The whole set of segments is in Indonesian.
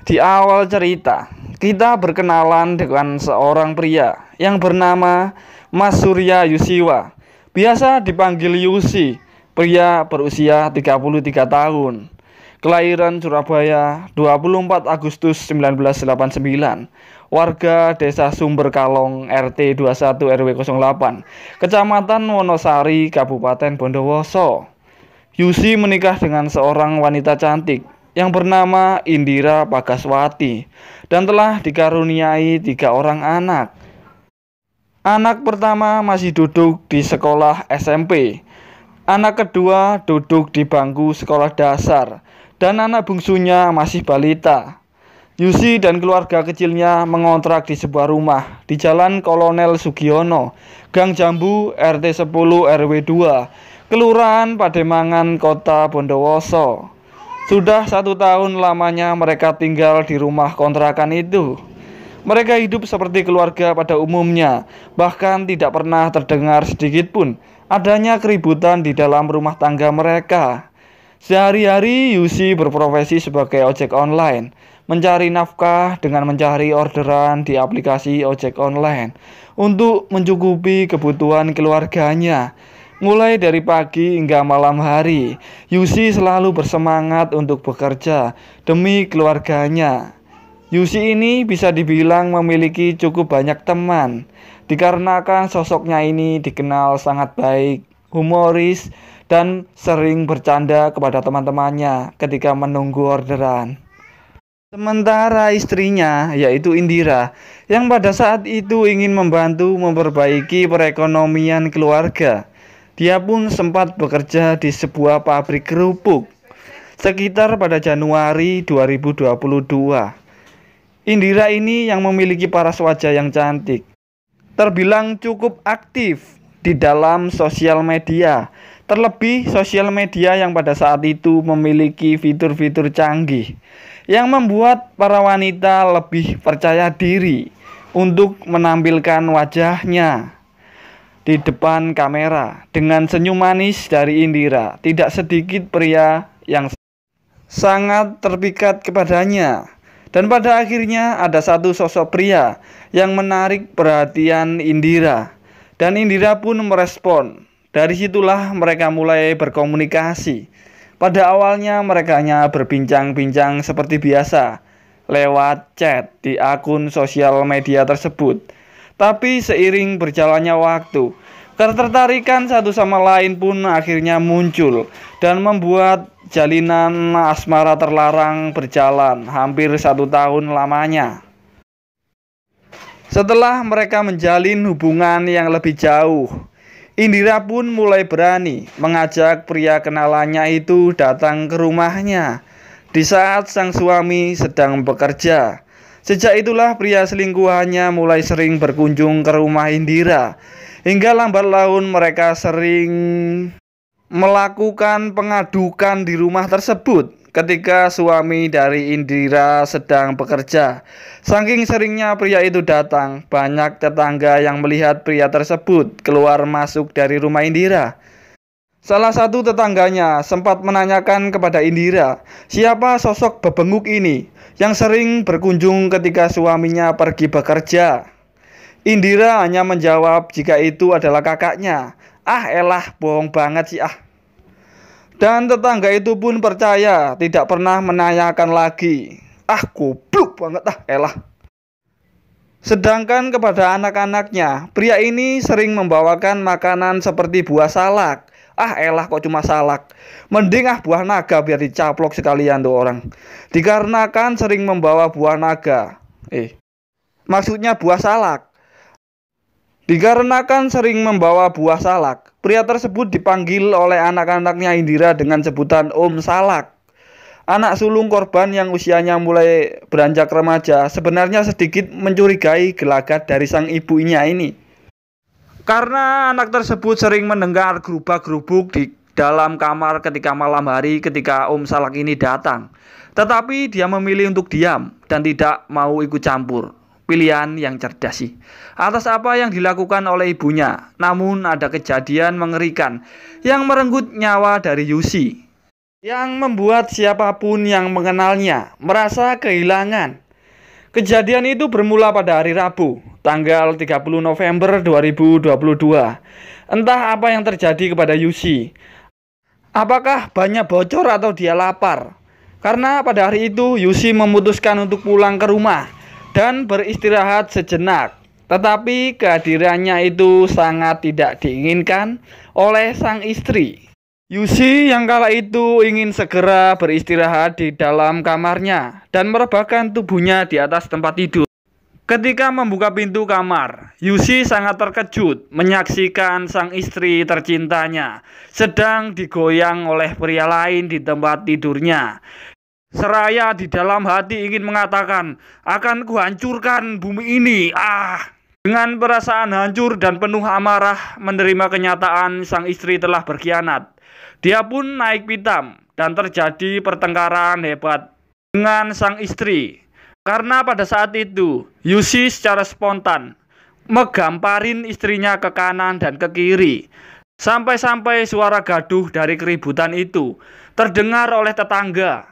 Di awal cerita, kita berkenalan dengan seorang pria yang bernama Mas Surya Yusiwa. Biasa dipanggil Yusi, pria berusia 33 tahun. Kelahiran Surabaya 24 Agustus 1989. Warga Desa Sumber Kalong RT 21 RW 08, Kecamatan Wonosari, Kabupaten Bondowoso. Yusi menikah dengan seorang wanita cantik yang bernama Indira Bagaswati dan telah dikaruniai 3 orang anak. Anak pertama masih duduk di sekolah SMP, anak kedua duduk di bangku sekolah dasar, dan anak bungsunya masih balita. Yusi dan keluarga kecilnya mengontrak di sebuah rumah di Jalan Kolonel Sugiono, Gang Jambu, RT 10 RW 2, Kelurahan Pademangan, Kota Bondowoso. Sudah 1 tahun lamanya mereka tinggal di rumah kontrakan itu. Mereka hidup seperti keluarga pada umumnya, bahkan tidak pernah terdengar sedikit pun adanya keributan di dalam rumah tangga mereka. Sehari-hari Yusi berprofesi sebagai ojek online, mencari nafkah dengan mencari orderan di aplikasi ojek online untuk mencukupi kebutuhan keluarganya. Mulai dari pagi hingga malam hari, Yusi selalu bersemangat untuk bekerja demi keluarganya. Yusi ini bisa dibilang memiliki cukup banyak teman, dikarenakan sosoknya ini dikenal sangat baik, humoris, dan sering bercanda kepada teman-temannya ketika menunggu orderan. Sementara istrinya, yaitu Indira, yang pada saat itu ingin membantu memperbaiki perekonomian keluarga. Dia pun sempat bekerja di sebuah pabrik kerupuk sekitar pada Januari 2022. Indira ini yang memiliki paras wajah yang cantik, terbilang cukup aktif di dalam sosial media, terlebih sosial media yang pada saat itu memiliki fitur-fitur canggih yang membuat para wanita lebih percaya diri untuk menampilkan wajahnya di depan kamera. Dengan senyum manis dari Indira, tidak sedikit pria yang sangat terpikat kepadanya. Dan pada akhirnya ada satu sosok pria yang menarik perhatian Indira, dan Indira pun merespon. Dari situlah mereka mulai berkomunikasi. Pada awalnya mereka hanya berbincang-bincang seperti biasa lewat chat di akun sosial media tersebut. Tapi seiring berjalannya waktu, ketertarikan satu sama lain pun akhirnya muncul dan membuat jalinan asmara terlarang berjalan hampir 1 tahun lamanya. Setelah mereka menjalin hubungan yang lebih jauh, Indira pun mulai berani mengajak pria kenalannya itu datang ke rumahnya di saat sang suami sedang bekerja. Sejak itulah pria selingkuhannya mulai sering berkunjung ke rumah Indira, hingga lambat laun mereka sering melakukan pengadukan di rumah tersebut ketika suami dari Indira sedang bekerja. Saking seringnya pria itu datang, banyak tetangga yang melihat pria tersebut keluar masuk dari rumah Indira. Salah satu tetangganya sempat menanyakan kepada Indira, siapa sosok bebenguk ini yang sering berkunjung ketika suaminya pergi bekerja. Indira hanya menjawab jika itu adalah kakaknya. Ah elah, bohong banget sih ah. Dan tetangga itu pun percaya, tidak pernah menanyakan lagi. Ah goblok banget ah elah. Sedangkan kepada anak-anaknya, pria ini sering membawakan makanan seperti buah salak. Ah elah kok cuma salak, mending ah buah naga biar dicaplok sekalian tuh orang. Dikarenakan sering membawa buah naga, maksudnya buah salak. Dikarenakan sering membawa buah salak, pria tersebut dipanggil oleh anak-anaknya Indira dengan sebutan Om Salak. Anak sulung korban yang usianya mulai beranjak remaja sebenarnya sedikit mencurigai gelagat dari sang ibunya ini. Karena anak tersebut sering mendengar gerubak-gerubuk di dalam kamar ketika malam hari ketika Om Salak ini datang. Tetapi dia memilih untuk diam dan tidak mau ikut campur. Pilihan yang cerdas sih. Atas apa yang dilakukan oleh ibunya. Namun ada kejadian mengerikan yang merenggut nyawa dari Yusi. yang membuat siapapun yang mengenalnya merasa kehilangan. Kejadian itu bermula pada hari Rabu, tanggal 30 November 2022. Entah apa yang terjadi kepada Yusi. Apakah banyak bocor atau dia lapar? Karena pada hari itu Yusi memutuskan untuk pulang ke rumah dan beristirahat sejenak. Tetapi kehadirannya itu sangat tidak diinginkan oleh sang istri. Yusi yang kala itu ingin segera beristirahat di dalam kamarnya dan merebahkan tubuhnya di atas tempat tidur. Ketika membuka pintu kamar, Yusi sangat terkejut menyaksikan sang istri tercintanya sedang digoyang oleh pria lain di tempat tidurnya. Seraya di dalam hati ingin mengatakan, akan kuhancurkan bumi ini. Dengan perasaan hancur dan penuh amarah menerima kenyataan sang istri telah berkhianat, dia pun naik pitam dan terjadi pertengkaran hebat dengan sang istri. Karena pada saat itu Yusi secara spontan megamparin istrinya ke kanan dan ke kiri. Sampai-sampai suara gaduh dari keributan itu terdengar oleh tetangga.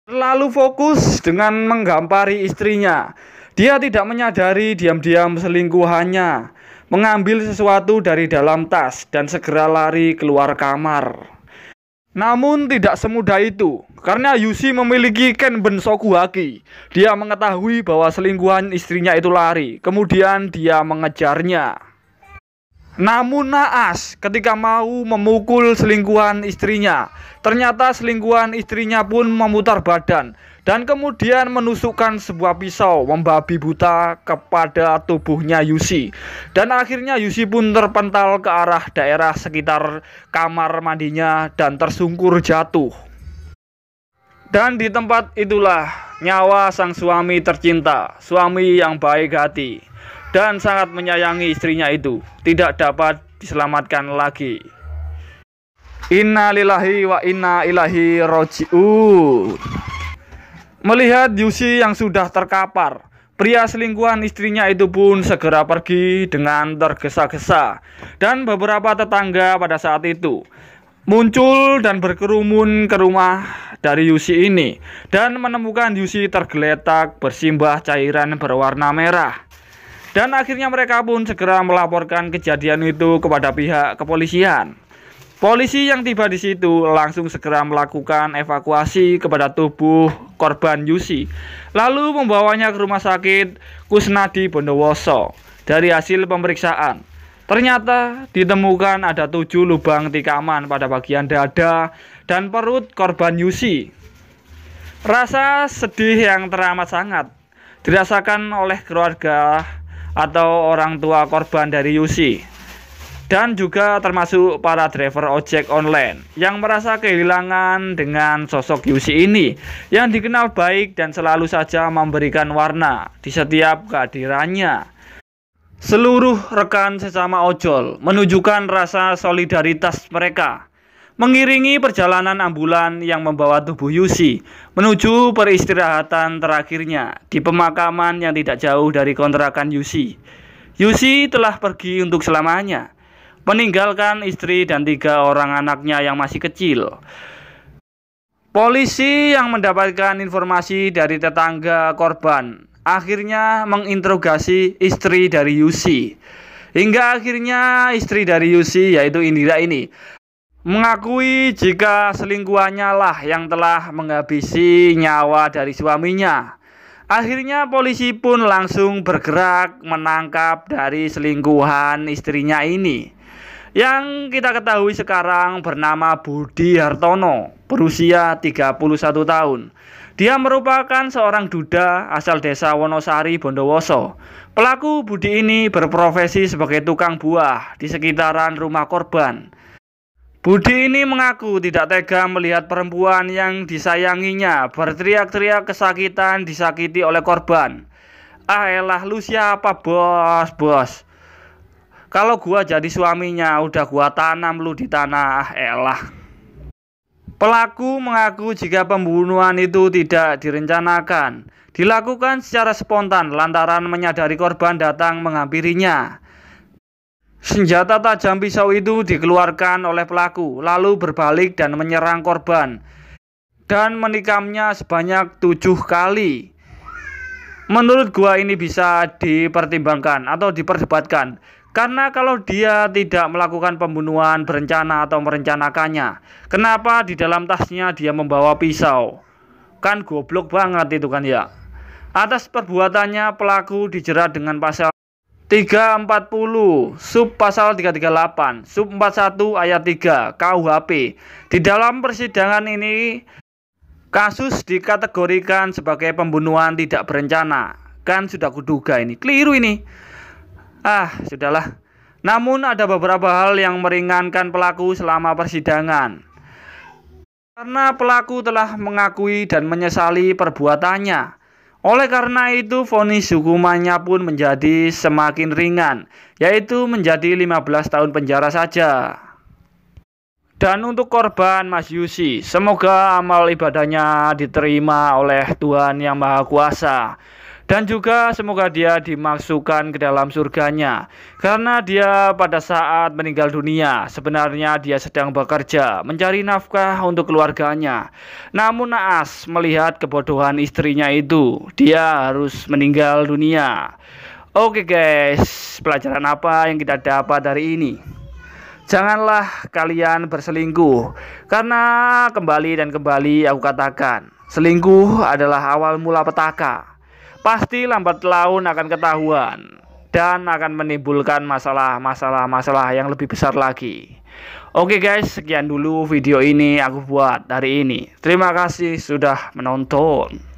Terlalu fokus dengan menggampari istrinya, dia tidak menyadari diam-diam selingkuhannya, mengambil sesuatu dari dalam tas dan segera lari keluar kamar. Namun tidak semudah itu, karena Yusi memiliki Kenben Shokuhaki. Dia mengetahui bahwa selingkuhan istrinya itu lari, kemudian dia mengejarnya. Namun naas ketika mau memukul selingkuhan istrinya, ternyata selingkuhan istrinya pun memutar badan dan kemudian menusukkan sebuah pisau membabi buta kepada tubuhnya Yusi. Dan akhirnya Yusi pun terpental ke arah daerah sekitar kamar mandinya dan tersungkur jatuh. Dan di tempat itulah nyawa sang suami tercinta, suami yang baik hati dan sangat menyayangi istrinya itu tidak dapat diselamatkan lagi. Inna lillahi wa inna ilaihi raji'un. Melihat Yusi yang sudah terkapar, pria selingkuhan istrinya itu pun segera pergi dengan tergesa-gesa. Dan beberapa tetangga pada saat itu muncul dan berkerumun ke rumah dari Yusi ini dan menemukan Yusi tergeletak bersimbah cairan berwarna merah. Dan akhirnya mereka pun segera melaporkan kejadian itu kepada pihak kepolisian. Polisi yang tiba di situ langsung segera melakukan evakuasi kepada tubuh korban Yusi, lalu membawanya ke rumah sakit Kusnadi Bondowoso. Dari hasil pemeriksaan, ternyata ditemukan ada 7 lubang tikaman pada bagian dada dan perut korban Yusi. Rasa sedih yang teramat sangat dirasakan oleh keluarga atau orang tua korban dari Yusi, dan juga termasuk para driver ojek online yang merasa kehilangan dengan sosok Yusi ini yang dikenal baik dan selalu saja memberikan warna di setiap kehadirannya. Seluruh rekan sesama ojol menunjukkan rasa solidaritas mereka mengiringi perjalanan ambulan yang membawa tubuh Yusi menuju peristirahatan terakhirnya di pemakaman yang tidak jauh dari kontrakan Yusi. Yusi telah pergi untuk selamanya, meninggalkan istri dan 3 orang anaknya yang masih kecil. Polisi yang mendapatkan informasi dari tetangga korban akhirnya menginterogasi istri dari Yusi. Hingga akhirnya istri dari Yusi, yaitu Indira ini, mengakui jika selingkuhannya lah yang telah menghabisi nyawa dari suaminya. Akhirnya polisi pun langsung bergerak menangkap dari selingkuhan istrinya ini, yang kita ketahui sekarang bernama Budi Hartono, berusia 31 tahun. Dia merupakan seorang duda asal desa Wonosari, Bondowoso. Pelaku Budi ini berprofesi sebagai tukang buah di sekitaran rumah korban. Budi ini mengaku tidak tega melihat perempuan yang disayanginya berteriak-teriak kesakitan disakiti oleh korban. Elah lu siapa bos? Kalau gua jadi suaminya udah gua tanam lu di tanah. Elah. Pelaku mengaku jika pembunuhan itu tidak direncanakan, dilakukan secara spontan lantaran menyadari korban datang menghampirinya. Senjata tajam pisau itu dikeluarkan oleh pelaku, lalu berbalik dan menyerang korban dan menikamnya sebanyak 7 kali. Menurut gua ini bisa dipertimbangkan atau diperdebatkan, karena kalau dia tidak melakukan pembunuhan berencana atau merencanakannya, kenapa di dalam tasnya dia membawa pisau? Kan goblok banget itu kan ya. Atas perbuatannya pelaku dijerat dengan pasal 340, sub pasal 338, sub 41 ayat 3 KUHP. Di dalam persidangan ini kasus dikategorikan sebagai pembunuhan tidak berencana. Kan sudah kuduga ini, keliru ini. Sudahlah. Namun ada beberapa hal yang meringankan pelaku selama persidangan. Karena pelaku telah mengakui dan menyesali perbuatannya. Oleh karena itu, vonis hukumannya pun menjadi semakin ringan, yaitu menjadi 15 tahun penjara saja. Dan untuk korban Mas Yusi, semoga amal ibadahnya diterima oleh Tuhan Yang Maha Kuasa. Dan juga semoga dia dimasukkan ke dalam surganya. Karena dia pada saat meninggal dunia, sebenarnya dia sedang bekerja, mencari nafkah untuk keluarganya. Namun naas melihat kebodohan istrinya itu, dia harus meninggal dunia. Oke guys, pelajaran apa yang kita dapat dari ini? Janganlah kalian berselingkuh, karena kembali dan kembali aku katakan, selingkuh adalah awal mula petaka. Pasti lambat laun akan ketahuan dan akan menimbulkan masalah yang lebih besar lagi. Oke guys, sekian dulu video ini aku buat hari ini. Terima kasih sudah menonton.